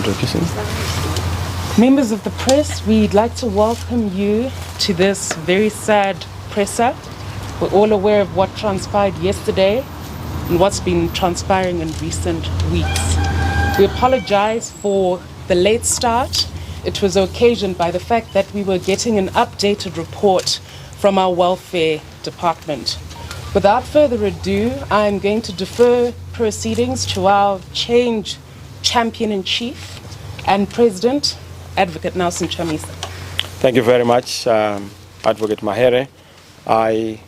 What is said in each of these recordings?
introducing. Members of the press, we'd like to welcome you to this very sad presser. We're all aware of what transpired yesterday and what's been transpiring in recent weeks. We apologize for the late start. It was occasioned by the fact that we were getting an updated report from our welfare department. Without further ado, I'm going to defer proceedings to our change champion-in-chief and President, Advocate Nelson Chamisa. Thank you very much, Advocate Mahere. I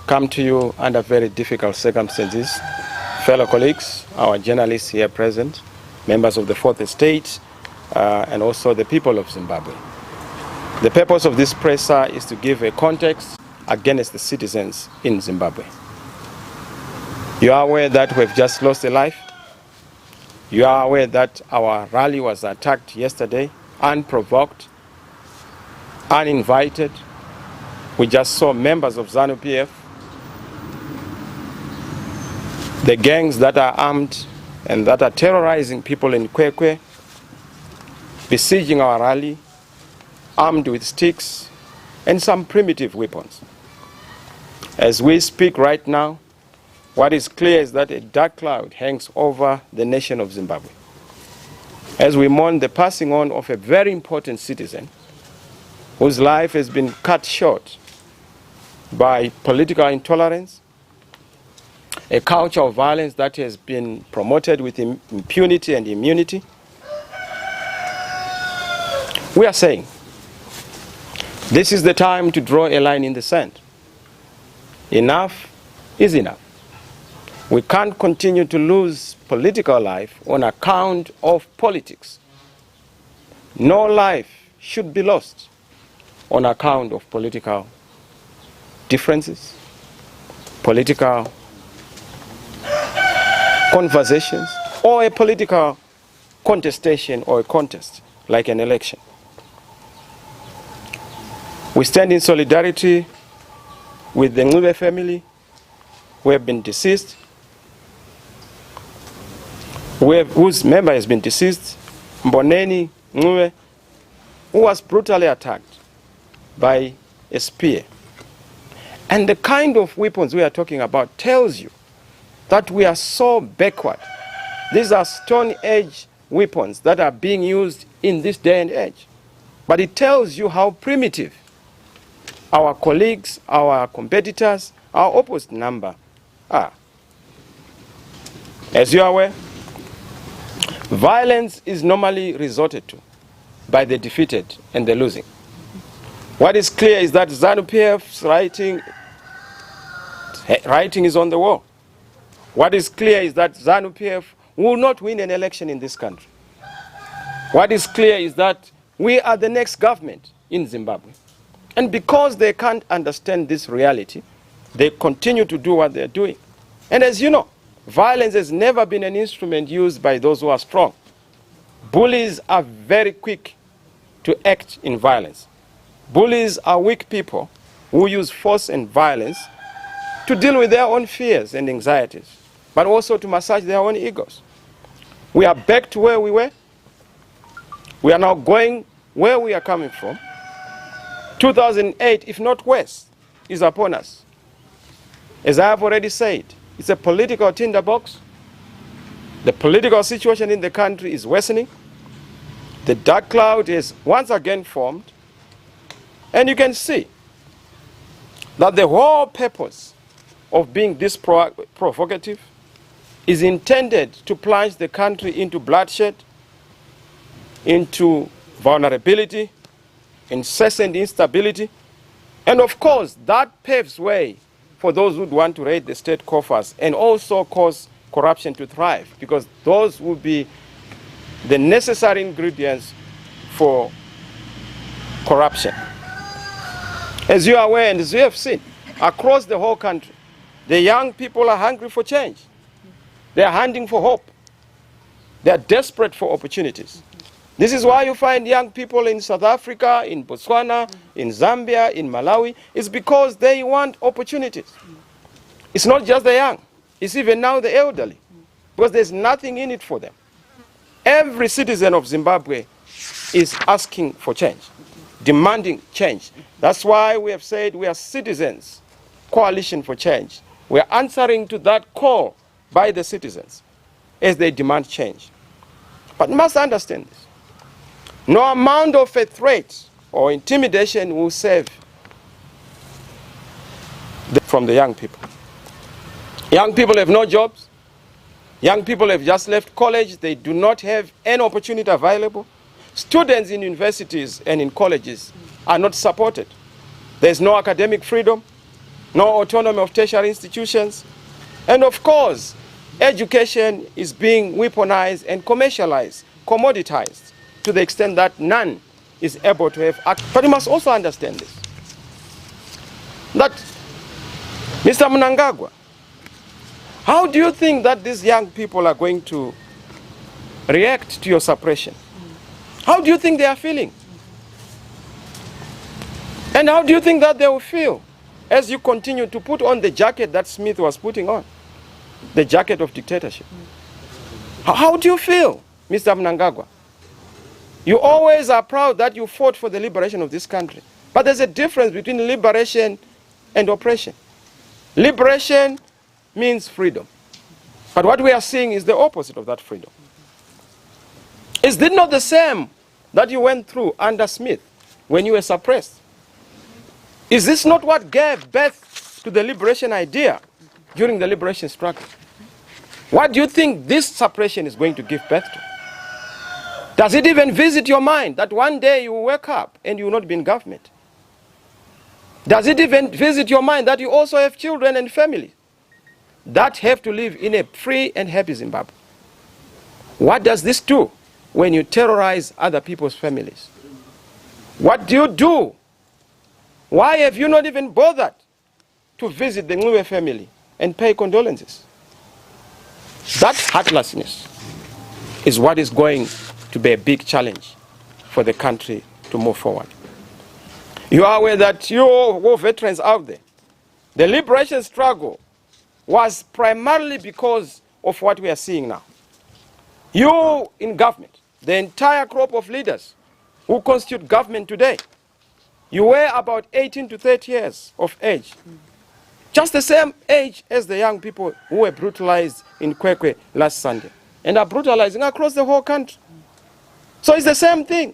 come to you under very difficult circumstances. Fellow colleagues, our journalists here present, members of the Fourth Estate, and also the people of Zimbabwe. The purpose of this presser is to give a context against the citizens in Zimbabwe. You are aware that we've just lost a life. You are aware that our rally was attacked yesterday, unprovoked, uninvited. We just saw members of ZanuPf, the gangs that are armed and that are terrorizing people in Kwekwe, besieging our rally, armed with sticks and some primitive weapons. As we speak right now, what is clear is that a dark cloud hangs over the nation of Zimbabwe. As we mourn the passing on of a very important citizen whose life has been cut short by political intolerance, a culture of violence that has been promoted with impunity and immunity, we are saying this is the time to draw a line in the sand. Enough is enough. We can't continue to lose political life on account of politics. No life should be lost on account of political differences, political conversations, or a political contestation or a contest like an election. We stand in solidarity with the ZanuPf family who have been deceased, whose member has been deceased, Mboneni ZanuPf, who was brutally attacked by a spear. And the kind of weapons we are talking about tells you that we are so backward. These are Stone Age weapons that are being used in this day and age. But it tells you how primitive our colleagues, our competitors, our opposite number are. As you are aware, violence is normally resorted to by the defeated and the losing. What is clear is that ZanuPf's writing is on the wall. What is clear is that ZanuPf will not win an election in this country. What is clear is that we are the next government in Zimbabwe. And because they can't understand this reality, they continue to do what they're doing. And as you know, violence has never been an instrument used by those who are strong. Bullies are very quick to act in violence. Bullies are weak people who use force and violence to deal with their own fears and anxieties, but also to massage their own egos. We are back to where we were. We are now going where we are coming from. 2008, if not worse, is upon us. As I have already said, it's a political tinderbox. The political situation in the country is worsening. The dark cloud is once again formed. And you can see that the whole purpose of being this provocative is intended to plunge the country into bloodshed, into vulnerability, incessant instability, and of course that paves way for those who want to raid the state coffers and also cause corruption to thrive, because those will be the necessary ingredients for corruption. As you are aware and as you have seen, across the whole country, the young people are hungry for change. They are hunting for hope. They are desperate for opportunities. This is why you find young people in South Africa, in Botswana, in Zambia, in Malawi. It's because they want opportunities. It's not just the young. It's even now the elderly. Because there's nothing in it for them. Every citizen of Zimbabwe is asking for change, demanding change. That's why we have said we are citizens, coalition for change. We are answering to that call by the citizens as they demand change. But you must understand this. No amount of a threat or intimidation will save from the young people. Young people have no jobs. Young people have just left college. They do not have any opportunity available. Students in universities and in colleges are not supported. There's no academic freedom, no autonomy of tertiary institutions. And of course, education is being weaponized and commercialized, commoditized, to the extent that none is able to have access. But you must also understand this, that Mr. Mnangagwa, how do you think that these young people are going to react to your suppression? How do you think they are feeling? And how do you think that they will feel as you continue to put on the jacket that Smith was putting on, the jacket of dictatorship? How do you feel, Mr. Mnangagwa? You always are proud that you fought for the liberation of this country. But there's a difference between liberation and oppression. Liberation means freedom. But what we are seeing is the opposite of that freedom. Is it not the same that you went through under Smith when you were suppressed? Is this not what gave birth to the liberation idea during the liberation struggle? What do you think this suppression is going to give birth to? Does it even visit your mind that one day you will wake up and you will not be in government? Does it even visit your mind that you also have children and families that have to live in a free and happy Zimbabwe? What does this do when you terrorize other people's families? What do you do? Why have you not even bothered to visit the Kwekwe family and pay condolences? That heartlessness is what is going to be a big challenge for the country to move forward. You are aware that you war veterans out there, the liberation struggle was primarily because of what we are seeing now. You in government, the entire crop of leaders who constitute government today, you were about 18 to 30 years of age. Just the same age as the young people who were brutalized in Kwekwe last Sunday and are brutalizing across the whole country. So it's the same thing.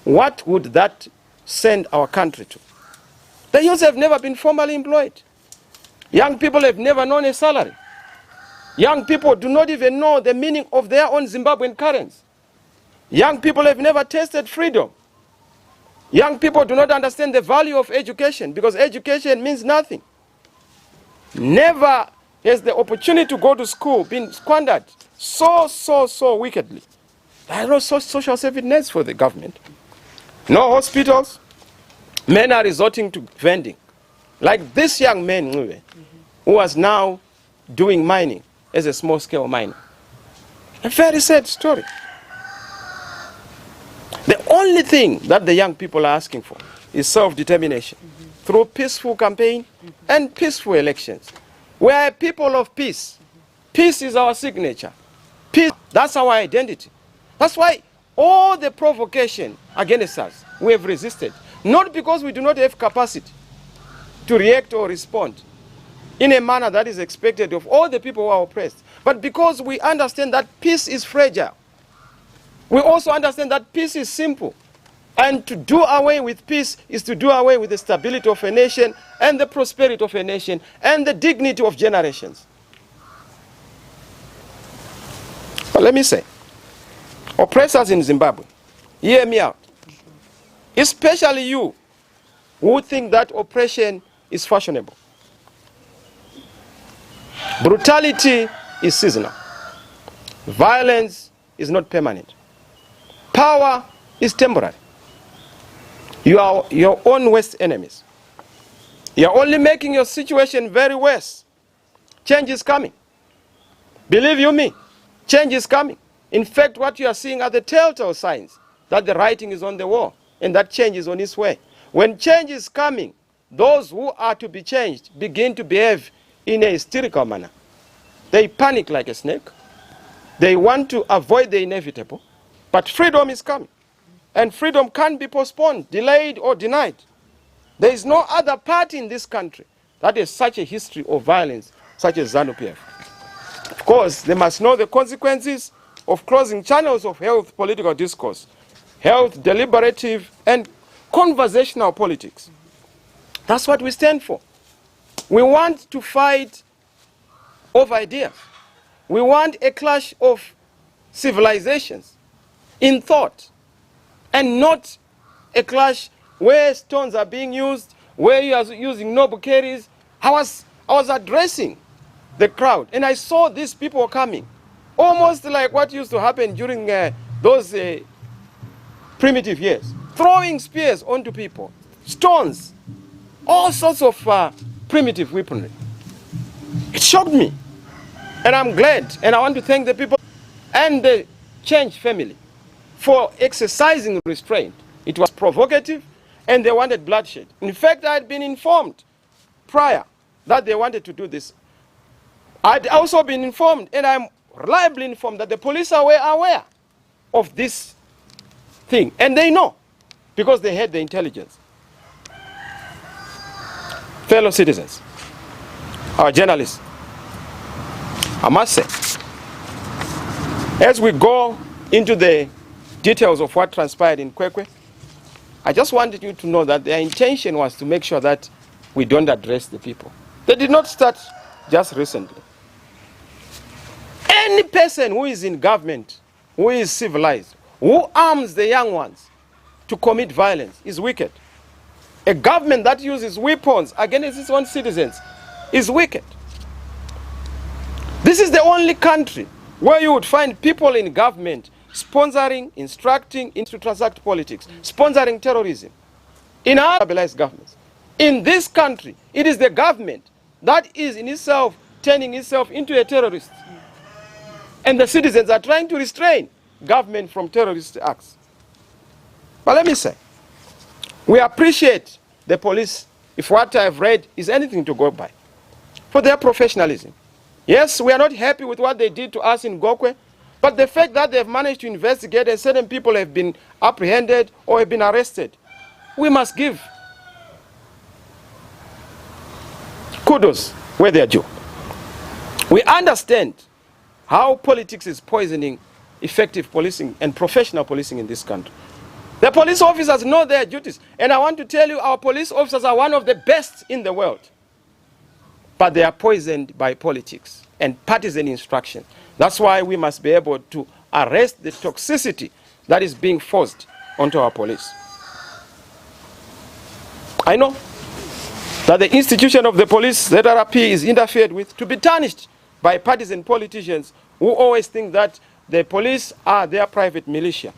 What would that send our country to? The youth have never been formally employed. Young people have never known a salary. Young people do not even know the meaning of their own Zimbabwean currency. Young people have never tasted freedom. Young people do not understand the value of education because education means nothing. Never has the opportunity to go to school been squandered so wickedly. There are no social safety nets for the government. No hospitals. Men are resorting to vending. Like this young man who was now doing mining as a small-scale miner. A very sad story. The only thing that the young people are asking for is self-determination through peaceful campaign and peaceful elections. We are a people of peace. Peace is our signature. Peace, that's our identity. That's why all the provocation against us, we have resisted. Not because we do not have capacity to react or respond in a manner that is expected of all the people who are oppressed, but because we understand that peace is fragile. We also understand that peace is simple. And to do away with peace is to do away with the stability of a nation and the prosperity of a nation and the dignity of generations. But let me say, oppressors in Zimbabwe, hear me out. Especially you who think that oppression is fashionable. Brutality is seasonal. Violence is not permanent. Power is temporary. You are your own worst enemies. You are only making your situation very worse. Change is coming. Believe you me, change is coming. In fact, what you are seeing are the telltale signs that the writing is on the wall and that change is on its way. When change is coming, those who are to be changed begin to behave in a hysterical manner. They panic like a snake. They want to avoid the inevitable, but freedom is coming. And freedom can't be postponed, delayed, or denied. There is no other party in this country that has such a history of violence, such as ZanuPf. Of course, they must know the consequences of closing channels of health political discourse, health, deliberative, and conversational politics. That's what we stand for. We want to fight over ideas. We want a clash of civilizations in thought, and not a clash where stones are being used, where you are using noble carries. I was addressing the crowd, and I saw these people coming, almost like what used to happen during those primitive years, throwing spears onto people, stones, all sorts of primitive weaponry. It shocked me, and I'm glad, and I want to thank the people and the Change family for exercising restraint. It was provocative, and they wanted bloodshed. In fact, I had been informed prior that they wanted to do this. I'd also been informed, and I'm reliably informed, that the police were aware of this thing, and they know, because they had the intelligence. Fellow citizens, our journalists, I must say, as we go into the details of what transpired in Kwekwe, I just wanted you to know that their intention was to make sure that we don't address the people. They did not start just recently. Any person who is in government, who is civilized, who arms the young ones to commit violence is wicked. A government that uses weapons against its own citizens is wicked. This is the only country where you would find people in government sponsoring, instructing into transact politics, sponsoring terrorism. In our stabilized governments, in this country, it is the government that is in itself turning itself into a terrorist. And the citizens are trying to restrain government from terrorist acts. But let me say, we appreciate the police, if what I've read is anything to go by, for their professionalism. Yes, we are not happy with what they did to us in Kwekwe, but the fact that they've managed to investigate and certain people have been apprehended or have been arrested, we must give kudos where they are due. We understand how politics is poisoning effective policing and professional policing in this country. The police officers know their duties, and I want to tell you, our police officers are one of the best in the world. But they are poisoned by politics and partisan instruction. That's why we must be able to arrest the toxicity that is being forced onto our police. I know that the institution of the police, ZanuPf, is interfered with to be tarnished by partisan politicians who always think that the police are their private militia.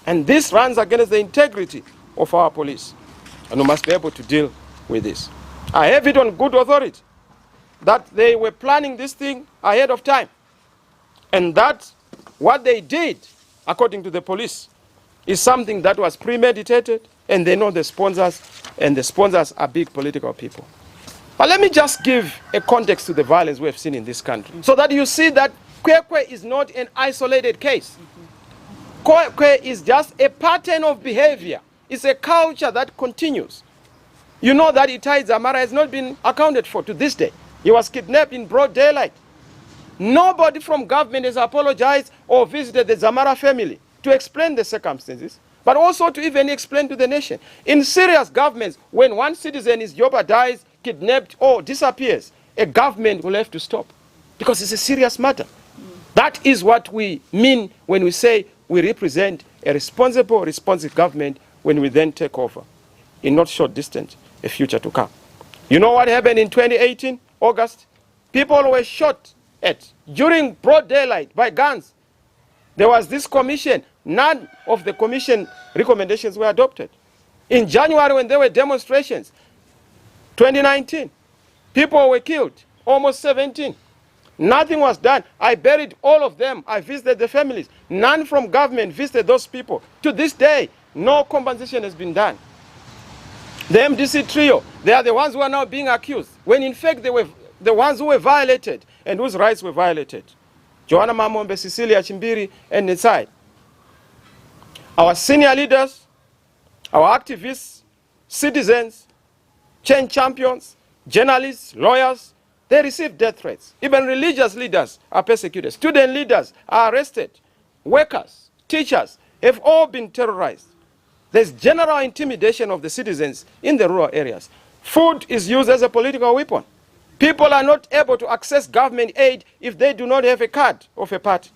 And this runs against the integrity of our police. And we must be able to deal with this. I have it on good authority that they were planning this thing ahead of time. And that what they did, according to the police, is something that was premeditated, and they know the sponsors, and the sponsors are big political people. But let me just give a context to the violence we have seen in this country, so that you see that Kwekwe is not an isolated case. Kwekwe is just a pattern of behavior. It's a culture that continues. You know that Itai Zamara has not been accounted for to this day. He was kidnapped in broad daylight. Nobody from government has apologized or visited the Zamara family to explain the circumstances, but also to even explain to the nation. In serious governments, when one citizen is jeopardized, kidnapped, or disappears, a government will have to stop, because it's a serious matter. That is what we mean when we say we represent a responsible, responsive government when we then take over, in not short distance, a future to come. You know what happened in 2018, August? People were shot at during broad daylight by guns. There was this commission. None of the commission recommendations were adopted. In January, when there were demonstrations, 2019, people were killed, almost 17. Nothing was done. I buried all of them. I visited the families. None from government visited those people. To this day, no compensation has been done. The MDC trio, they are the ones who are now being accused, when in fact they were the ones who were violated and whose rights were violated. Joanna Mamombe, Cecilia Chimbiri, and Netsai. Our senior leaders, our activists, citizens, change champions, journalists, lawyers, they receive death threats. Even religious leaders are persecuted. Student leaders are arrested. Workers, teachers have all been terrorized. There's general intimidation of the citizens in the rural areas. Food is used as a political weapon. People are not able to access government aid if they do not have a card of a party.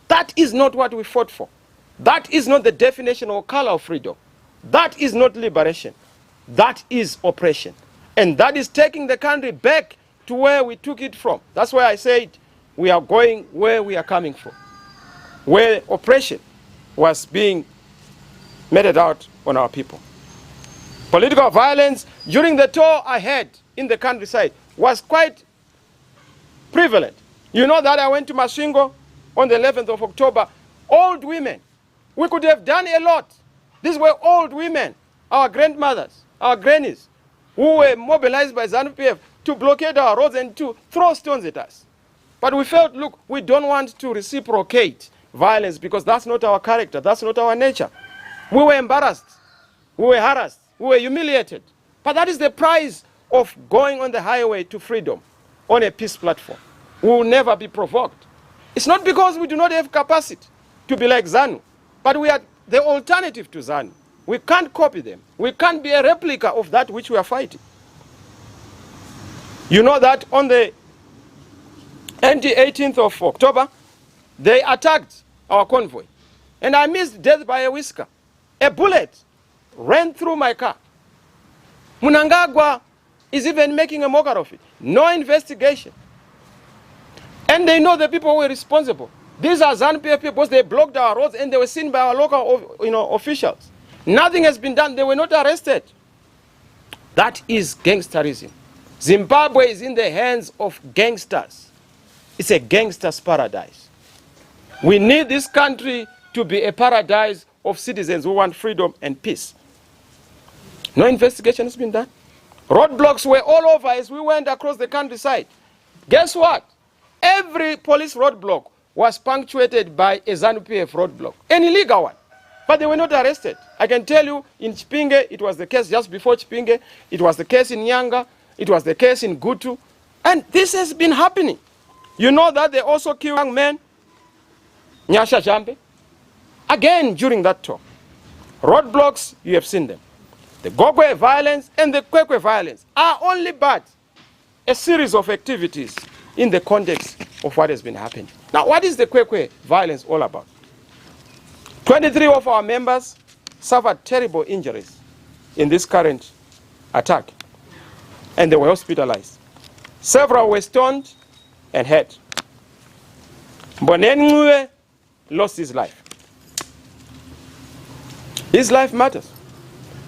That is not what we fought for. That is not the definition or color of freedom. That is not liberation. That is oppression. And that is taking the country back to where we took it from. That's why I said we are going where we are coming from, where oppression was being meted out on our people. Political violence during the tour I had in the countryside was quite prevalent. You know that I went to Masvingo on the 11th of October. Old women. We could have done a lot. These were old women, our grandmothers, our grannies, who were mobilized by ZanuPf to blockade our roads and to throw stones at us. But we felt, look, we don't want to reciprocate violence because that's not our character, that's not our nature. We were embarrassed, we were harassed, we were humiliated. But that is the price of going on the highway to freedom on a peace platform. We will never be provoked. It's not because we do not have capacity to be like ZANU, but we are the alternative to ZANU. We can't copy them. We can't be a replica of that which we are fighting. You know that on the 18th of October, they attacked our convoy. And I missed death by a whisker. A bullet ran through my car. Mnangagwa is even making a mockery of it. No investigation. And they know the people who were responsible. These are ZanuPf people. They blocked our roads and they were seen by our local officials. Nothing has been done. They were not arrested. That is gangsterism. Zimbabwe is in the hands of gangsters. It's a gangster's paradise. We need this country to be a paradise of citizens who want freedom and peace. No investigation has been done. Roadblocks were all over as we went across the countryside. Guess what? Every police roadblock was punctuated by a ZanuPf roadblock, an illegal one. But they were not arrested. I can tell you in Chipinge, it was the case just before Chipinge. It was the case in Nyanga. It was the case in Gutu. And this has been happening. You know that they also killed young men, Nyasha Jambe, again during that talk. Roadblocks, you have seen them. The Gogwe violence and the Kwekwe violence are only but a series of activities in the context of what has been happening. Now, what is the Kwekwe violence all about? 23 of our members suffered terrible injuries in this current attack, and they were hospitalized. Several were stoned and hurt. Mbonenwe lost his life. His life matters.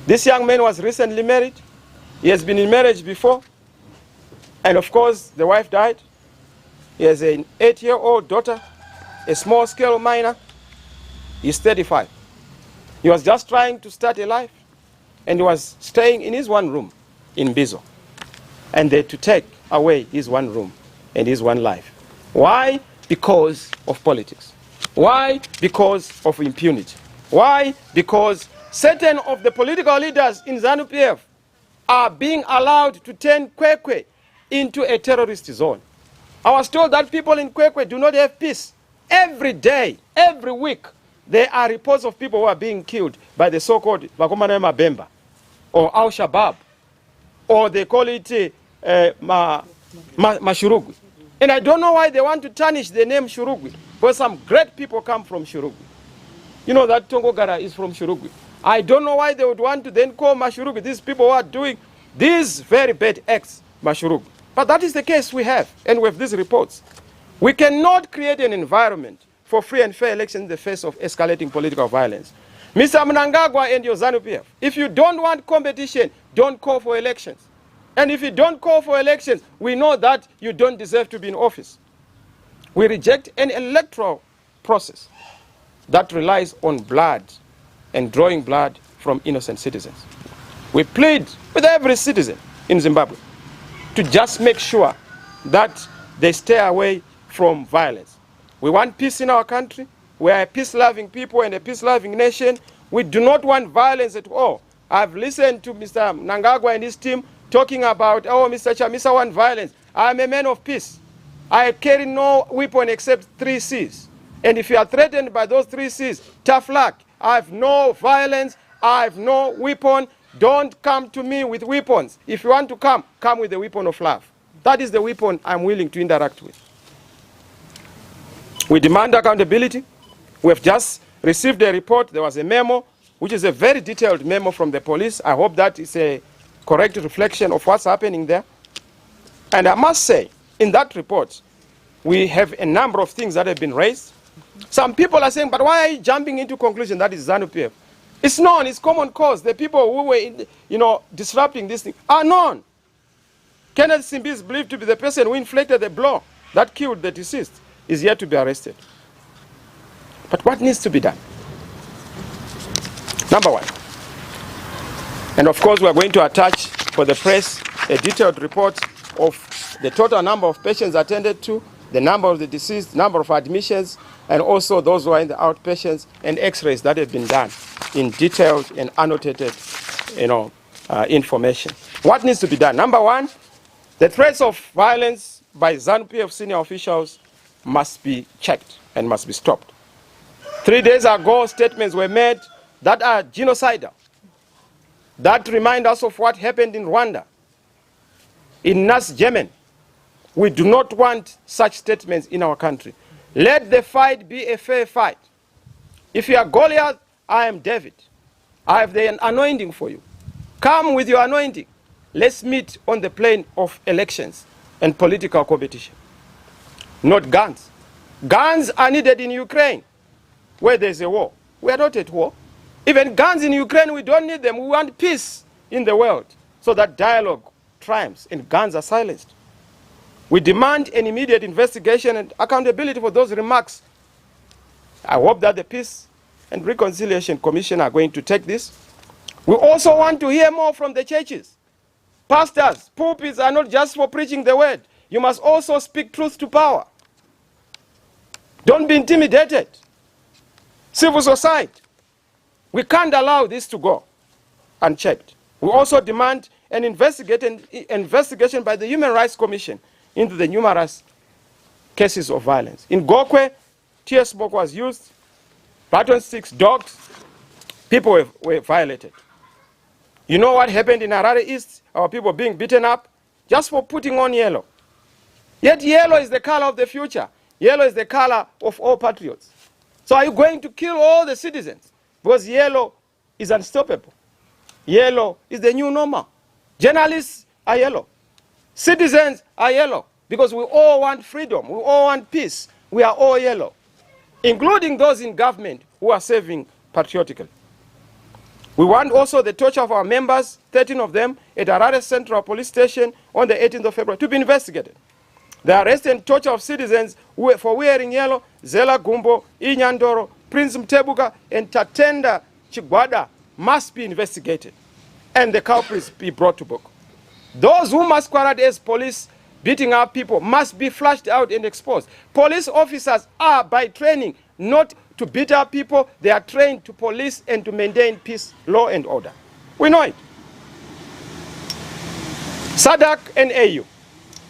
This young man was recently married. He has been in marriage before. And of course, the wife died. He has an 8-year-old daughter, a small-scale minor. He's 35. He was just trying to start a life. And he was staying in his one room in Bizo. And they to take away his one room and his one life. Why? Because of politics. Why? Because of impunity. Why? Because certain of the political leaders in ZanuPf are being allowed to turn Kwekwe into a terrorist zone. I was told that people in Kwekwe do not have peace. Every day, every week, there are reports of people who are being killed by the so-called Bakomana Mabemba or Al-Shabaab, or they call it Mashurugwi. And I don't know why they want to tarnish the name Shurugwi, because some great people come from Shurugwi. You know that Tongogara is from Shurugwi. I don't know why they would want to then call Mashurugwi these people who are doing these very bad acts, Mashurugwi. But that is the case we have, and with these reports. We cannot create an environment for free and fair elections in the face of escalating political violence. Mr. Mnangagwa and your ZanuPf, if you don't want competition, don't call for elections. And if you don't call for elections, we know that you don't deserve to be in office. We reject an electoral process that relies on blood and drawing blood from innocent citizens. We plead with every citizen in Zimbabwe to just make sure that they stay away from violence. We want peace in our country. We are a peace-loving people and a peace-loving nation. We do not want violence at all. I've listened to Mr. Mnangagwa and his team talking about, oh, Mr. Chamisa want violence. I'm a man of peace. I carry no weapon except 3 C's. And if you are threatened by those 3 C's, tough luck. I have no violence. I have no weapon. Don't come to me with weapons. If you want to come, come with the weapon of love. That is the weapon I'm willing to interact with. We demand accountability. We have just received a report. There was a memo, which is a very detailed memo from the police. I hope that is a correct reflection of what's happening there. And I must say, in that report, we have a number of things that have been raised. Some people are saying, but why are you jumping into conclusion that is ZanuPf? It's known, it's common cause. The people who were disrupting this thing are known. Kenneth Simbi is believed to be the person who inflicted the blow that killed the deceased, is yet to be arrested. But what needs to be done? Number one, and of course we are going to attach for the press a detailed report of the total number of patients attended to, the number of the deceased, number of admissions, and also those who are in the outpatients, and x-rays that have been done in detailed and annotated information. What needs to be done? Number one, the threats of violence by ZanuPf senior officials must be checked and must be stopped. 3 days ago, statements were made that are genocidal, that remind us of what happened in Rwanda, in Nazi Germany. We do not want such statements in our country. Let the fight be a fair fight. If you are Goliath, I am David. I have the anointing for you. Come with your anointing. Let's meet on the plane of elections and political competition. Not guns. Guns are needed in Ukraine, where there's a war. We are not at war. Even guns in Ukraine, we don't need them. We want peace in the world so that dialogue triumphs and guns are silenced. We demand an immediate investigation and accountability for those remarks. I hope that the Peace and Reconciliation Commission are going to take this. We also want to hear more from the churches. Pastors, pulpits are not just for preaching the word. You must also speak truth to power. Don't be intimidated. Civil society. We can't allow this to go unchecked. We also demand an investigation by the Human Rights Commission into the numerous cases of violence. In Kwekwe, tear smoke was used, baton sticks, dogs, people were violated. You know what happened in Harare East? Our people being beaten up just for putting on yellow. Yet yellow is the color of the future. Yellow is the color of all patriots. So are you going to kill all the citizens? Because yellow is unstoppable. Yellow is the new normal. Journalists are yellow. Citizens are yellow. Because we all want freedom. We all want peace. We are all yellow. Including those in government who are serving patriotically. We want also the torture of our members, 13 of them, at Harare Central Police Station on the 18th of February to be investigated. The arrest and torture of citizens for wearing yellow, Zela Gumbo, Inyandoro, Prince Mtebuka, and Tatenda Chigwada must be investigated and the culprits be brought to book. Those who masquerade as police beating up people must be flushed out and exposed. Police officers are, by training, not to beat up people. They are trained to police and to maintain peace, law, and order. We know it. SADC and AU,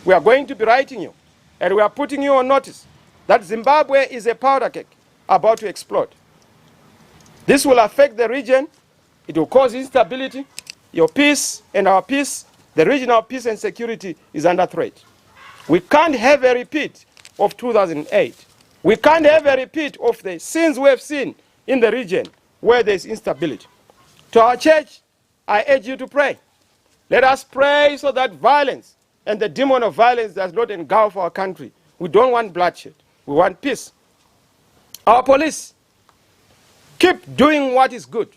we are going to be writing you, and we are putting you on notice that Zimbabwe is a powder keg about to explode. This will affect the region. It will cause instability. Your peace and our peace, the regional peace and security is under threat. We can't have a repeat of 2008. We can't have a repeat of the sins we have seen in the region where there is instability. To our church, I urge you to pray. Let us pray so that violence and the demon of violence does not engulf our country. We don't want bloodshed. We want peace. Our police, keep doing what is good.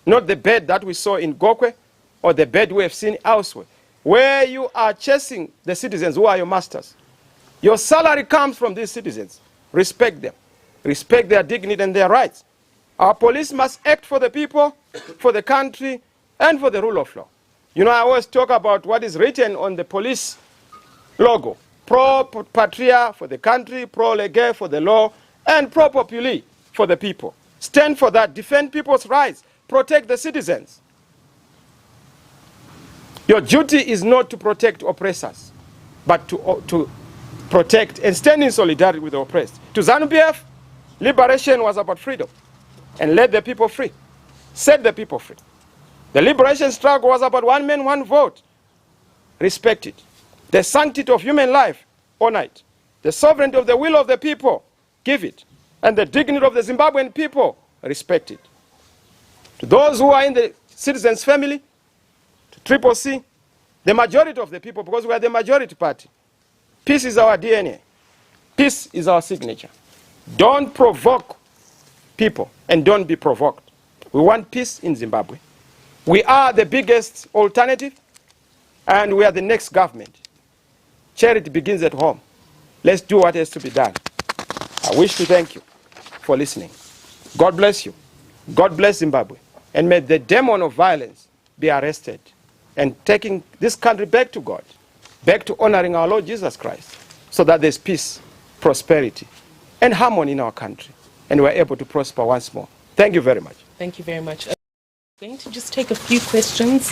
Not the bad that we saw in Kwekwe or the bad we have seen elsewhere, where you are chasing the citizens who are your masters. Your salary comes from these citizens. Respect them. Respect their dignity and their rights. Our police must act for the people, for the country, and for the rule of law. You know, I always talk about what is written on the police logo. pro-patria for the country, pro-lege for the law, and pro-populi for the people. Stand for that, defend people's rights, protect the citizens. Your duty is not to protect oppressors, but to protect and stand in solidarity with the oppressed. To ZanuPf, liberation was about freedom, and let the people free, set the people free. The liberation struggle was about one man, one vote. Respect it. The sanctity of human life, honor it. The sovereignty of the will of the people, give it. And the dignity of the Zimbabwean people, respect it. To those who are in the citizens' family, to ZanuPf, the majority of the people, because we are the majority party, peace is our DNA. Peace is our signature. Don't provoke people and don't be provoked. We want peace in Zimbabwe. We are the biggest alternative, and we are the next government. Charity begins at home. Let's do what has to be done. I wish to thank you for listening. God bless you. God bless Zimbabwe. And may the demon of violence be arrested and taking this country back to God, back to honoring our Lord Jesus Christ, so that there's peace, prosperity, and harmony in our country, and we're able to prosper once more. Thank you very much. Thank you very much. I'm going to just take a few questions,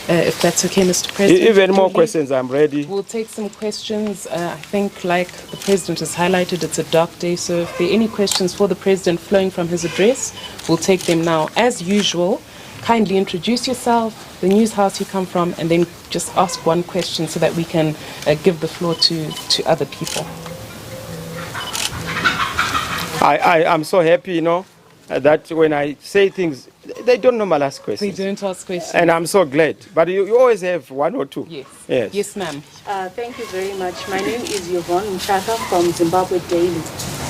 if that's okay, Mr. President. Even more questions, I'm ready. We'll take some questions. I think, like the President has highlighted, it's a dark day, so if there are any questions for the President flowing from his address, we'll take them now. As usual, kindly introduce yourself, the news house you come from, and then just ask one question so that we can give the floor to other people. I'm so happy, you know, that when I say things, they don't normally ask questions. They don't ask questions. And I'm so glad. But you always have one or two. Yes. Yes, yes ma'am. Thank you very much. My name is Yvonne Mchaka from Zimbabwe Daily.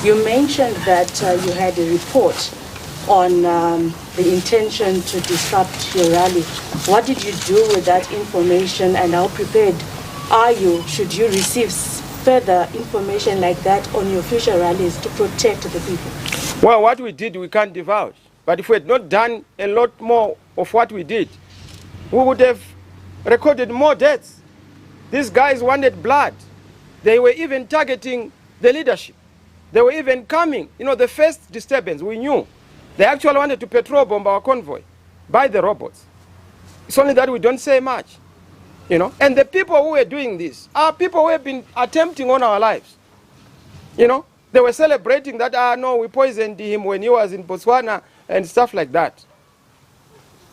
You mentioned that you had a report on the intention to disrupt your rally. What did you do with that information, and how prepared are you, should you receive further information like that on your future rallies, to protect the people? Well, what we did, we can't divulge. But if we had not done a lot more of what we did, we would have recorded more deaths. These guys wanted blood. They were even targeting the leadership. They were even coming. You know, the first disturbance, we knew. They actually wanted to patrol bomb our convoy by the robots. It's only that we don't say much. You know, and the people who were doing this are people who have been attempting on our lives. You know, they were celebrating that, no, we poisoned him when he was in Botswana and stuff like that.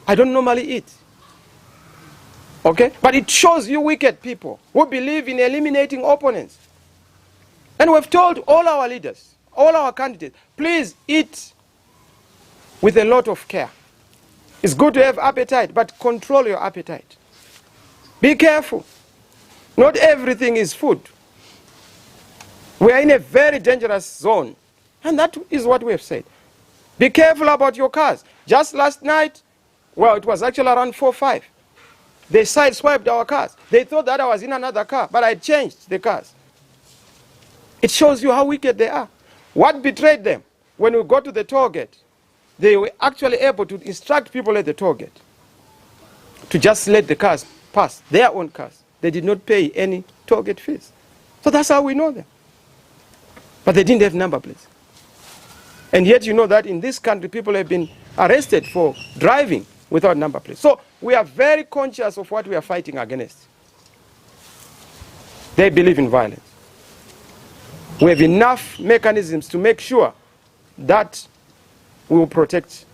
I don't normally eat. Okay? But it shows you wicked people who believe in eliminating opponents. And we've told all our leaders, all our candidates, please eat with a lot of care. It's good to have appetite, but control your appetite. Be careful. Not everything is food. We are in a very dangerous zone. And that is what we have said. Be careful about your cars. Just last night, well, it was actually around 4 or 5. They sideswiped our cars. They thought that I was in another car, but I changed the cars. It shows you how wicked they are. What betrayed them? When we got to the toll gate, they were actually able to instruct people at the toll gate to just let the cars pass, their own cars. They did not pay any toll gate fees. So that's how we know them. But they didn't have number plates. And yet you know that in this country people have been arrested for driving without number plates. So we are very conscious of what we are fighting against. They believe in violence. We have enough mechanisms to make sure that we will protect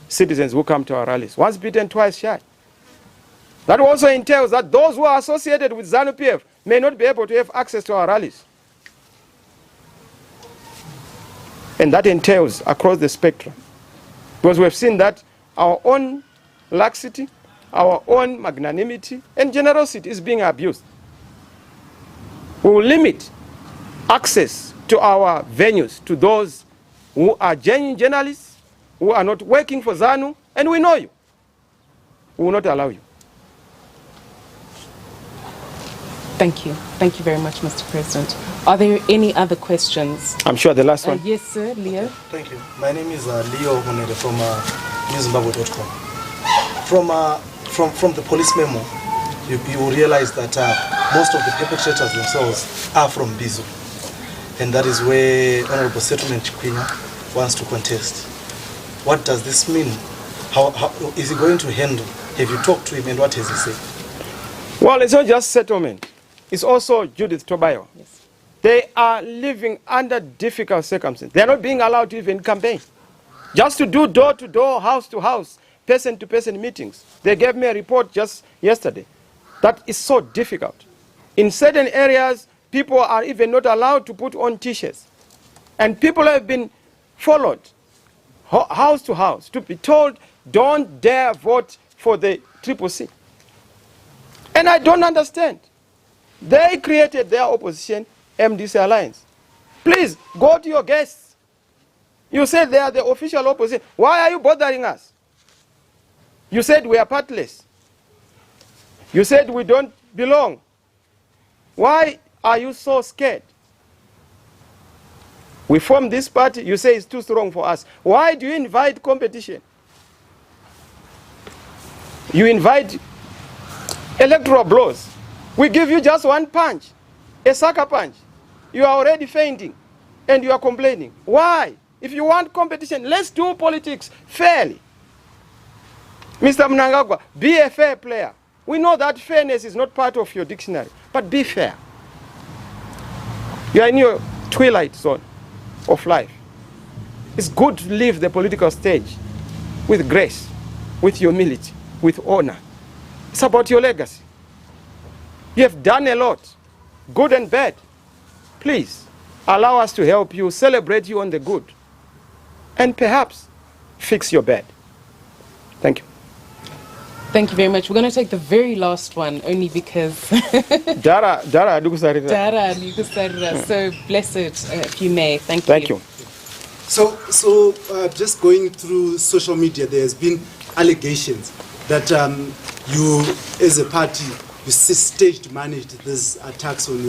citizens who come to our rallies. Once bitten, twice shy. That also entails that those who are associated with ZanuPf may not be able to have access to our rallies. And that entails across the spectrum. Because we have seen that our own laxity, our own magnanimity and generosity is being abused. We will limit access to our venues to those who are genuine journalists, who are not working for ZANU, and we know you. We will not allow you. Thank you. Thank you very much, Mr. President. Are there any other questions? I'm sure the last one. Yes, sir. Leo. Thank you. My name is Leo Honere from newzimbabwe.com. From the police memo, you realize that most of the perpetrators themselves are from Bizo. And that is where Honorable Settlement Chikwina wants to contest. What does this mean? How is he going to handle? Have you talked to him and what has he said? Well, it's not just settlement. It's also Judith Tobayo. Yes. They are living under difficult circumstances. They are not being allowed to even campaign. Just to do door-to-door, house-to-house, person-to-person meetings. They gave me a report just yesterday. That is so difficult. In certain areas, people are even not allowed to put on T-shirts. And people have been followed house to house to be told, don't dare vote for the CCC. And I don't understand. They created their opposition, MDC Alliance. Please, go to your guests. You said they are the official opposition. Why are you bothering us? You said we are partless. You said we don't belong. Why are you so scared? We formed this party, you say it's too strong for us. Why do you invite competition? You invite electoral blows. We give you just one punch, a sucker punch. You are already fainting and you are complaining. Why? If you want competition, let's do politics fairly. Mr. Mnangagwa, be a fair player. We know that fairness is not part of your dictionary, but be fair. You are in your twilight zone of life. It's good to leave the political stage with grace, with humility, with honor. It's about your legacy. You have done a lot, good and bad. Please, allow us to help you, celebrate you on the good, and perhaps fix your bad. Thank you. Thank you very much. We're going to take the very last one, only because Dara Adukusarira. Dara Adukusarira. So blessed, if you may. Thank you. Thank you. So just going through social media, there has been allegations that you, as a party, you staged managed these attacks on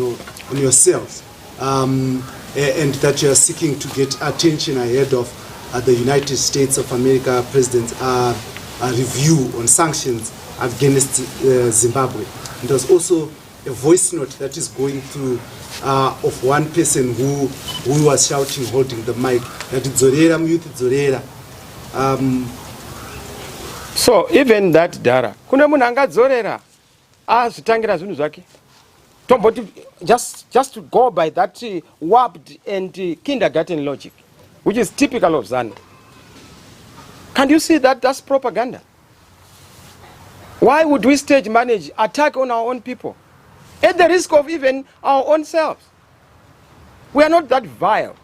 yourselves, and that you are seeking to get attention ahead of the United States of America President's review on sanctions against Zimbabwe. And there's also a voice note that is going through of one person who was shouting, holding the mic, that Dzorera, Mute Dzorera. So even that Dara, kuna munhu angadzorera azvitangira zvinhu zvake. Just to go by that warped and kindergarten logic, which is typical of ZANU. Can you see that that's propaganda? Why would we stage manage attack on our own people at the risk of even our own selves? We are not that vile.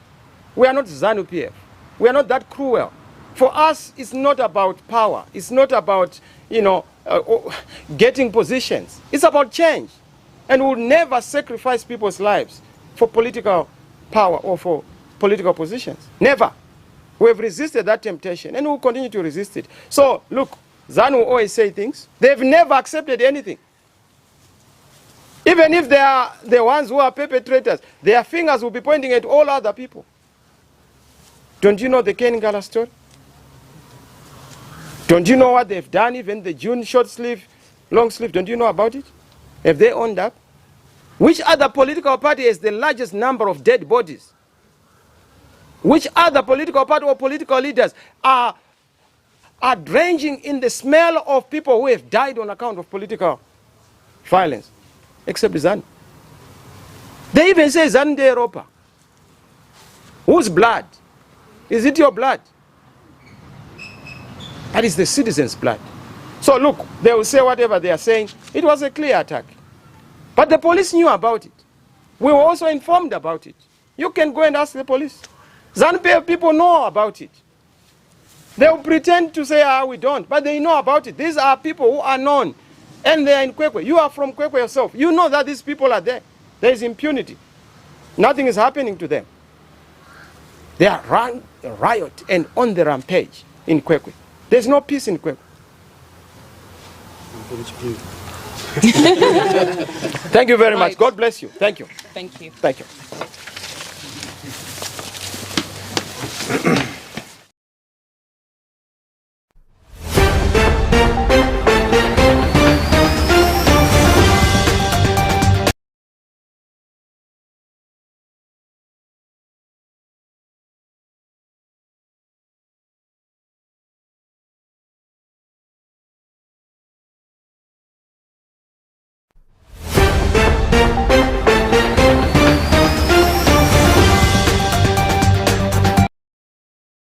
We are not ZanuPf. We are not that cruel. For us, it's not about power. It's not about, getting positions. It's about change. And we'll never sacrifice people's lives for political power or for political positions. Never. We have resisted that temptation and we'll continue to resist it. So, look, ZANU always say things. They've never accepted anything. Even if they are the ones who are perpetrators, their fingers will be pointing at all other people. Don't you know the Ken Ngala story? Don't you know what they've done? Even the June short sleeve, long sleeve, don't you know about it? Have they owned up? Which other political party has the largest number of dead bodies? Which other political party or political leaders are drenching in the smell of people who have died on account of political violence? Except ZANU. They even say ZANU de Europa. Whose blood? Is it your blood? That is the citizens' blood. So look, they will say whatever they are saying. It was a clear attack. But the police knew about it. We were also informed about it. You can go and ask the police. ZanuPf people know about it. They will pretend to say, we don't, but they know about it. These are people who are known, and they are in Kwekwe. You are from Kwekwe yourself. You know that these people are there. There is impunity. Nothing is happening to them. They are riot and on the rampage in Kwekwe. There's no peace in Kwekwe. Thank you very much. God bless you. Thank you. Thank you. Thank you.